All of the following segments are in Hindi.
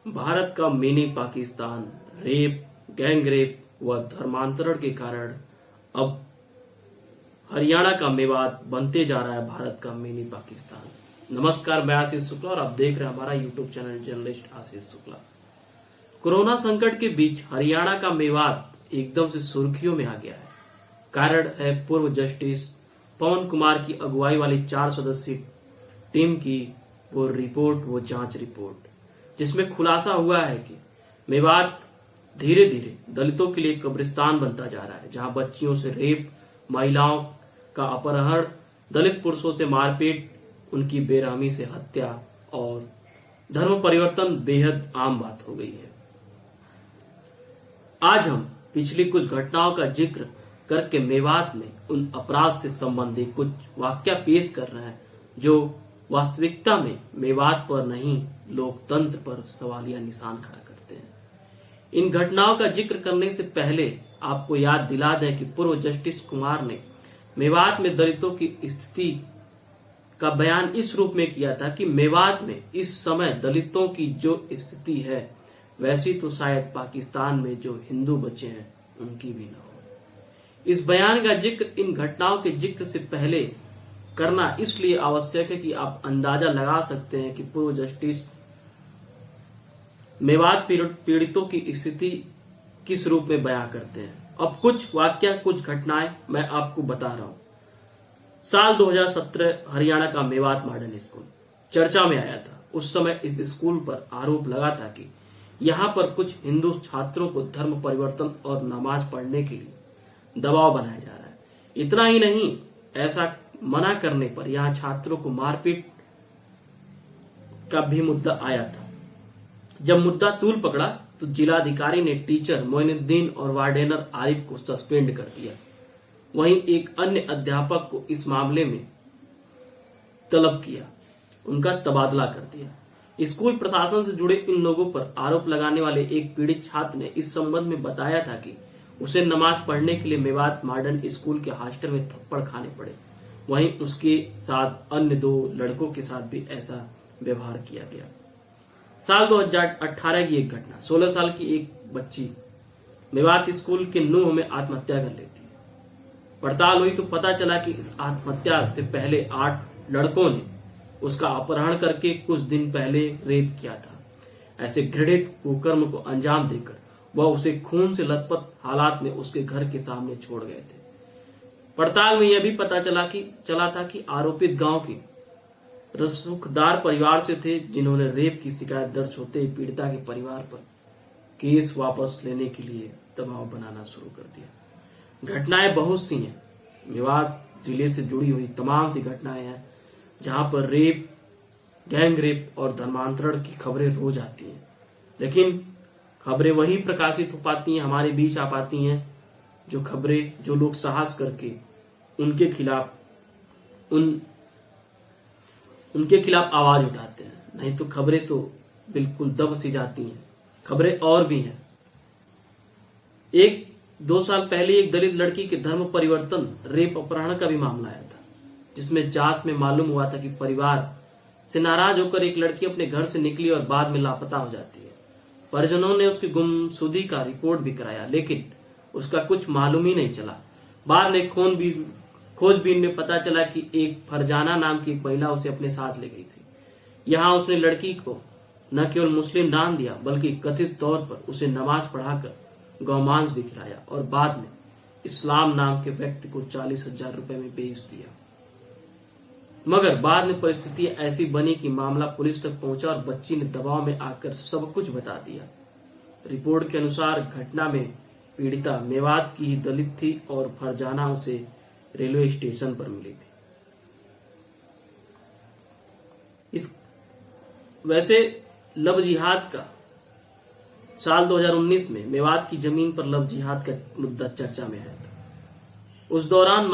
भारत का mini Pakistan rape, gang rape व धर्मांतरण के कारण अब हरियाणा का मेवात बनते जा रहा है भारत का मिनी पाकिस्तान। नमस्कार, मैं आशीष शुक्ला और आप देख रहे हैं हमारा YouTube channel journalist Ashish Shukla. Corona संकट के बीच हरियाणा का मेवात एकदम से सुर्खियों में आ गया है। कारण है पूर्व जस्टिस पवन कुमार की अगुवाई वाली 4 सदस्यीय टीम की वो जांच रिपोर्ट, जिसमें खुलासा हुआ है कि मेवात धीरे धीरे दलितों के लिए कब्रिस्तान बनता जा रहा है, जहां बच्चियों से रेप, महिलाओं का अपहरण, दलित पुरुषों से मारपीट, उनकी बेरहमी से हत्या और धर्म परिवर्तन बेहद आम बात हो गई है। आज हम पिछली कुछ घटनाओं का जिक्र करके मेवात में उन अपराध से संबंधित कुछ वाकया पेश कर रहे हैं जो वास्तविकता में मेवात पर नहीं, लोकतंत्र पर सवालिया निशान खड़ा करते हैं। इन घटनाओं का जिक्र करने से पहले आपको याद दिला दें कि पूर्व जस्टिस कुमार ने मेवात में दलितों की स्थिति का बयान इस रूप में किया था कि मेवात में इस समय दलितों की जो स्थिति है वैसी तो शायद पाकिस्तान में जो हिंदू बचे हैं उनकी भी न हो। इस बयान का जिक्र इन घटनाओं के जिक्र से पहले करना इसलिए आवश्यक है कि आप अंदाजा लगा सकते हैं कि पूर्व जस्टिस मेवात पीड़ितों की स्थिति किस रूप में बयां करते हैं। अब कुछ वाकया, कुछ घटनाएं मैं आपको बता रहा हूं। साल 2017 हरियाणा का मेवात मॉडर्न स्कूल चर्चा में आया था। उस समय इस स्कूल पर आरोप लगा था कि यहां पर कुछ हिंदू छात्रों को धर्म परिवर्तन और नमाज पढ़ने के लिए दबाव बनाया जा रहा है। इतना ही नहीं, ऐसा मना करने पर यहां छात्रों को मारपीट का भी मुद्दा आया था। जब मुद्दा तूल पकड़ा तो जिलाधिकारी ने टीचर मोइनुद्दीन और वार्डेनर आरिफ को सस्पेंड कर दिया। वहीं एक अन्य अध्यापक को इस मामले में तलब किया, उनका तबादला कर दिया। स्कूल प्रशासन से जुड़े इन लोगों पर आरोप लगाने वाले एक पीड़ित छात्र ने इस संबंध में बताया था कि उसे नमाज पढ़ने के लिए मेवात मॉडर्न स्कूल के हॉस्टल में थप्पड़ खाने पड़े। वहीं उसके साथ अन्य 2 लड़कों के साथ भी ऐसा व्यवहार किया गया। साल 2018 की एक घटना, 16 साल की एक बच्ची मेवात स्कूल के नूह में आत्महत्या कर लेती है। पड़ताल हुई तो पता चला कि इस आत्महत्या से पहले 8 लड़कों ने उसका अपहरण करके कुछ दिन पहले रेप किया था। ऐसे घृणित कुकर्म को अंजाम देकर वह उसे खून से लथपथ हालात में उसके घर के सामने छोड़ गए थे। पड़ताल में यह भी पता चला था कि आरोपित गांव के रसूखदार परिवार से थे, जिन्होंने रेप की शिकायत दर्ज होते ही पीड़िता के परिवार पर केस वापस लेने के लिए दबाव बनाना शुरू कर दिया। घटनाएं बहुत सी हैं। मेवात जिले से जुड़ी हुई तमाम सी घटनाएं हैं जहां पर रेप, गैंग रेप और धर्मांतरण की खबरें रोज आती हैं। लेकिन खबरें वही प्रकाशित हो पाती हैं, हमारे बीच आ पाती हैं जो खबरें, जो लोग साहस करके उनके खिलाफ आवाज उठाते हैं। नहीं तो खबरें तो बिल्कुल दब सी जाती हैं। खबरें और भी हैं। 1-2 साल पहले एक दलित लड़की के धर्म परिवर्तन, रेप, अपहरण का भी मामला आया था, जिसमें जांच में मालूम हुआ था कि परिवार से नाराज होकर एक लड़की अपने घर से निकली और बाद में लापता हो जाती है। परिजनों ने उसकी गुमशुदगी का रिपोर्ट भी कराया, लेकिन उसका कुछ मालूम ही नहीं चला। बाद में खोजबीन में पता चला कि एक फरजाना नाम की एक महिला उसे अपने साथ ले गई थी। यहाँ उसने लड़की को न केवल मुस्लिम दान दिया, बल्कि कथित तौर पर उसे नमाज पढ़ाकर गौमांस भी खिलाया और बाद में इस्लाम नाम के व्यक्ति को 40,000 रुपए में बेच दिया। मगर बाद में परिस्थिति ऐसी बनी कि मामला पुलिस तक पहुंचा और बच्ची ने दबाव में आकर सब कुछ बता दिया। रिपोर्ट के अनुसार घटना में पीड़िता मेवात की ही दलित थी और फरजाना उसे रेलवे स्टेशन पर मिली थी। वैसे लव जिहाद का साल 2019 में मेवात की जमीन पर लव जिहाद का मुद्दा चर्चा में आया था। उस दौरान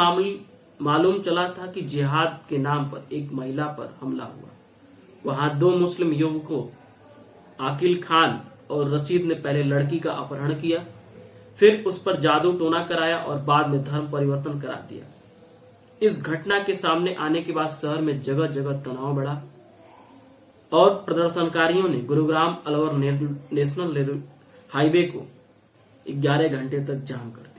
मालूम चला था कि जिहाद के नाम पर एक महिला पर हमला हुआ। वहां 2 मुस्लिम युवकों आकिल खान और रशीद ने पहले लड़की का अपहरण किया, फिर उस पर जादू टोना कराया और बाद में धर्म परिवर्तन करा दिया। इस घटना के सामने आने के बाद शहर में जगह जगह तनाव बढ़ा। और प्रदर्शनकारियों ने गुरुग्राम अलवर नेशनल हाईवे को 11 घंटे तक जाम कर दिया।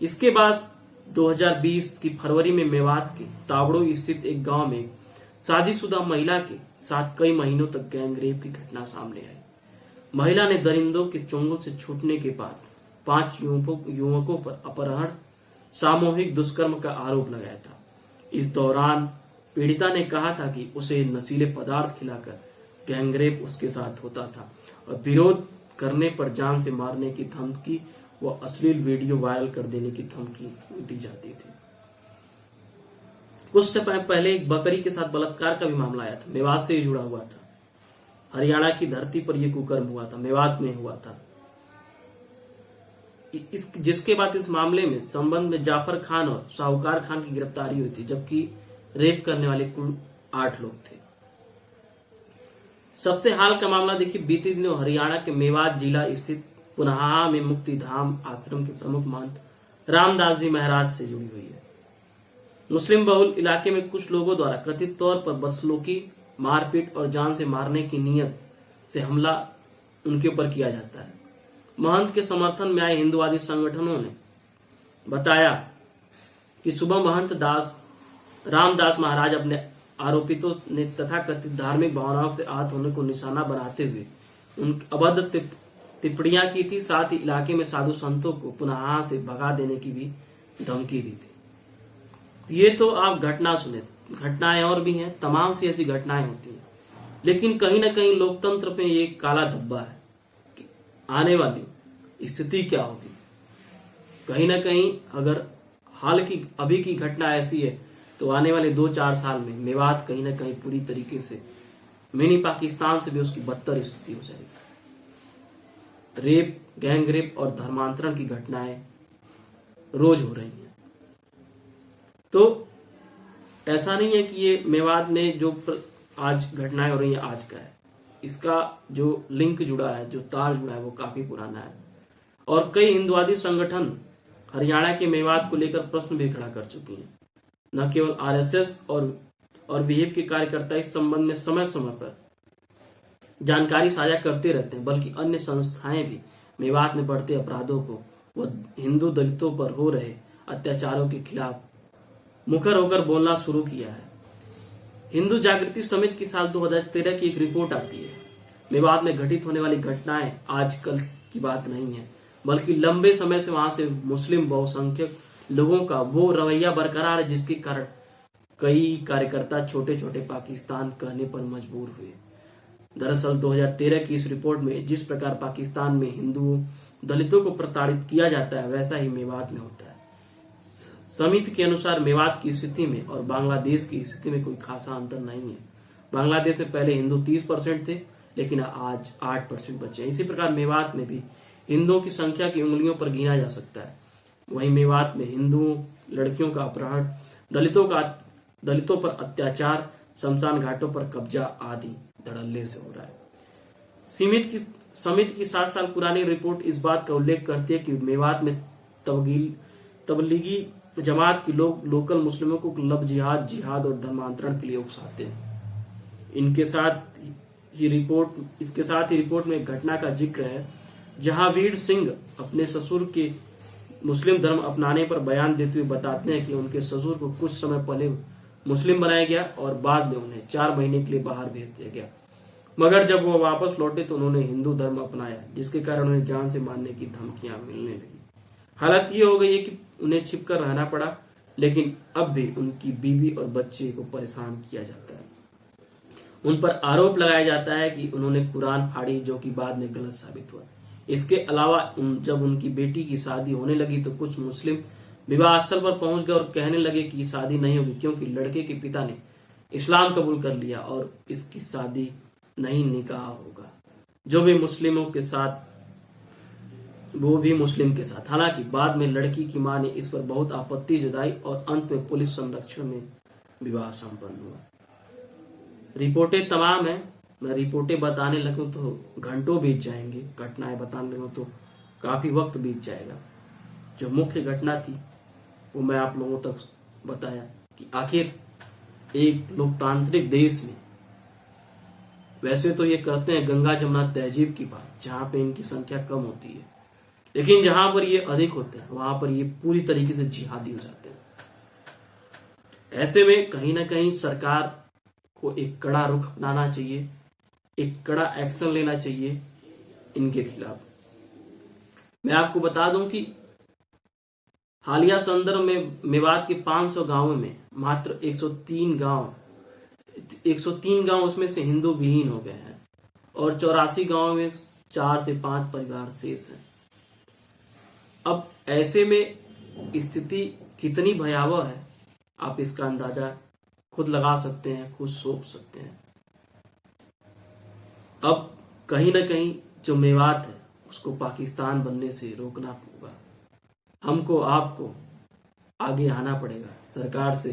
इसके बाद 2020 की फरवरी में मेवात के तावड़ो स्थित एक गांव में शादीशुदा महिला के साथ कई महीनों तक गैंगरेप की घटना सामने आई। महिला ने दरिंदों के चंगुल से छूटने के बाद 5 युवकों पर अपहरण, सामूहिक दुष्कर्म का आरोप लगाया था। इस दौरान पीड़िता ने कहा था कि उसे नशीले पदार्थ खिलाकर गैंगरेप उसके साथ होता था और विरोध करने पर जान से मारने की धमकी व अश्लील वीडियो वायरल कर देने की धमकी दी जाती थी। कुछ समय पहले एक बकरी के साथ बलात्कार का भी मामला आया था। मेवात से जुड़ा हुआ था। हरियाणा की धरती पर यह कुकर्म हुआ था, मेवात में हुआ था। जिसके बाद इस मामले में संबंध में जाफर खान और शाहूकार खान की गिरफ्तारी हुई थी, जबकि रेप करने वाले कुल 8 लोग थे। सबसे हाल का मामला देखिए, बीते दिनों हरियाणा के मेवात जिला स्थित पुनाहा में मुक्ति धाम आश्रम के प्रमुख महंत रामदास जी महाराज से जुड़ी हुई है। मुस्लिम बहुल इलाके में कुछ लोगों द्वारा कथित तौर पर बदसलूकी, मारपीट और जान से मारने की नीयत से हमला उनके ऊपर किया जाता है। महंत के समर्थन में आए हिंदुवादी संगठनों ने बताया कि सुबह महंत रामदास महाराज अपने आरोपितों ने तथाकथित धार्मिक भावनाओं से आहत होने को निशाना बनाते हुए उनकी अभद्र टिप्पणियां की थी। साथ ही इलाके में साधु संतों को पुनः से भगा देने की भी धमकी दी थी। ये तो आप घटना सुने, घटनाएं और भी हैं, तमाम सी ऐसी घटनाएं होती हैं, लेकिन कहीं ना कहीं लोकतंत्र में ये काला धब्बा है कि आने वाली स्थिति क्या होगी। कहीं ना कहीं अगर हाल की अभी की घटना ऐसी है तो आने वाले 2-4 साल में मेवात कहीं ना कहीं पूरी तरीके से मिनी पाकिस्तान से भी उसकी बदतर स्थिति हो जाएगी। रेप, गैंगरेप और धर्मांतरण की घटनाएं रोज हो रही हैं। तो ऐसा नहीं है कि ये मेवात में जो आज घटनाएं हो रही हैं आज का है। इसका जो लिंक जुड़ा है, जो तार जुड़ा है, वो काफी पुराना है और कई हिंदुवादी संगठन हरियाणा के मेवात को लेकर प्रश्न भी खड़ा कर चुकी हैं। न केवल आरएसएस और विहिप के कार्यकर्ता इस संबंध में समय समय पर जानकारी साझा करते रहते हैं, बल्कि अन्य संस्थाएं भी मेवात में बढ़ते अपराधों को व हिंदू दलितों पर हो रहे अत्याचारों के खिलाफ मुखर होकर बोलना शुरू किया है। हिंदू जागृति समिति की साल 2013 की एक रिपोर्ट आती है। मेवात में घटित होने वाली घटनाएं आजकल की बात नहीं है, बल्कि लंबे समय से वहां से मुस्लिम बहुसंख्यक लोगों का वो रवैया बरकरार है, जिसके कारण कई कार्यकर्ता छोटे छोटे पाकिस्तान कहने पर मजबूर हुए। दरअसल 2013 की इस रिपोर्ट में जिस प्रकार पाकिस्तान में हिंदुओं दलितों को प्रताड़ित किया जाता है, वैसा ही मेवात में होता है। समिति के अनुसार मेवात की स्थिति में और बांग्लादेश की स्थिति में कोई खासा अंतर नहीं है। बांग्लादेश में पहले हिंदू 30% थे, लेकिन आज 8% बचे। इसी प्रकार मेवात में भी हिंदुओं की संख्या की उंगलियों पर गिना जा सकता है। वहीं मेवात में हिंदुओं, लड़कियों का अपहरण, दलितों पर अत्याचार, शमशान घाटों पर कब्जा आदि धड़ल्ले से हो रहा है। समिति की 7 साल पुरानी रिपोर्ट इस बात का उल्लेख करती है कि मेवात में तबलीगी जमात के लोग लोकल मुस्लिमों को लब जिहाद और धर्मांतरण के लिए उकसाते हैं। इसके साथ ही रिपोर्ट में एक घटना का जिक्र है जहां वीर सिंह अपने ससुर के मुस्लिम धर्म अपनाने पर बयान देते हुए बताते हैं कि उनके ससुर को कुछ समय पहले मुस्लिम बनाया गया और बाद में उन्हें 4 महीने के लिए बाहर भेज दिया गया, मगर जब वो वापस लौटे तो उन्होंने हिंदू धर्म अपनाया, जिसके कारण उन्हें जान से मारने की धमकियां मिलने लगी। हालत ये हो गई है कि उन्हें छिपकर रहना पड़ा, लेकिन अब भी उनकी बीवी और बच्चे को परेशान किया जाता है। उन पर आरोप लगाया जाता है कि उन्होंने कुरान फाड़ी, जो कि बाद में गलत साबित हुआ। इसके अलावा जब उनकी बेटी की शादी होने लगी तो कुछ मुस्लिम विवाह स्थल पर पहुंच गए और कहने लगे कि शादी नहीं होगी, क्योंकि लड़के के पिता ने इस्लाम कबूल कर लिया और इसकी शादी नहीं, निकाह होगा, जो भी मुस्लिमों के साथ, वो भी मुस्लिम के साथ। हालांकि बाद में लड़की की मां ने इस पर बहुत आपत्ति जताई और अंत में पुलिस संरक्षण में विवाह संपन्न हुआ। रिपोर्टें तमाम है, मैं रिपोर्टें बताने लगूं तो घंटों बीत जाएंगे, घटनाएं बताने लगूं तो काफी वक्त बीत जाएगा। जो मुख्य घटना थी वो मैं आप लोगों तक बताया कि आखिर एक लोकतांत्रिक देश में वैसे तो ये करते हैं गंगा जमुना तहजीब की बात, जहां पे इनकी संख्या कम होती है, लेकिन जहां पर ये अधिक होते हैं वहां पर ये पूरी तरीके से जिहादी हो जाते हैं। ऐसे में कहीं ना कहीं सरकार को एक कड़ा रुख अपनाना चाहिए, एक कड़ा एक्शन लेना चाहिए इनके खिलाफ। मैं आपको बता दूं कि हालिया संदर्भ में मेवात के 500 गांवों में मात्र 103 गांव उसमें से हिंदू विहीन हो गए हैं और 84 गांवों में 4 से 5 परिवार शेष हैं। अब ऐसे में स्थिति कितनी भयावह है आप इसका अंदाजा खुद लगा सकते हैं, खुद सोच सकते हैं। अब कहीं ना कहीं जो मेवात है उसको पाकिस्तान बनने से रोकना होगा। हमको आपको आगे आना पड़ेगा, सरकार से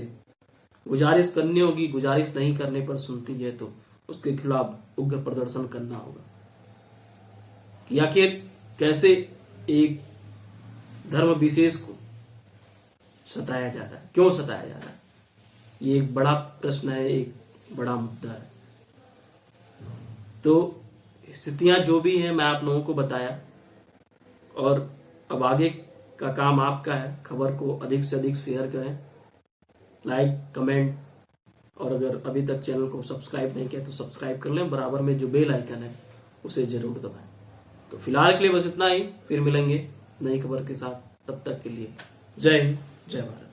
गुजारिश करनी होगी। गुजारिश नहीं करने पर सुनती है तो उसके खिलाफ उग्र प्रदर्शन करना होगा कि आखिर कैसे एक धर्म विशेष को सताया जा रहा है, क्यों सताया जा रहा है। ये एक बड़ा प्रश्न है, एक बड़ा मुद्दा है। तो स्थितियां जो भी हैं मैं आप लोगों को बताया, और अब आगे का काम आपका है। खबर को अधिक से अधिक शेयर करें, लाइक, कमेंट, और अगर अभी तक चैनल को सब्सक्राइब नहीं किया तो सब्सक्राइब कर लें। बराबर में जो बेल आइकन है उसे जरूर दबाएं। तो फिलहाल के लिए बस इतना ही, फिर मिलेंगे नई खबर के साथ। तब तक के लिए जय हिंद, जय भारत।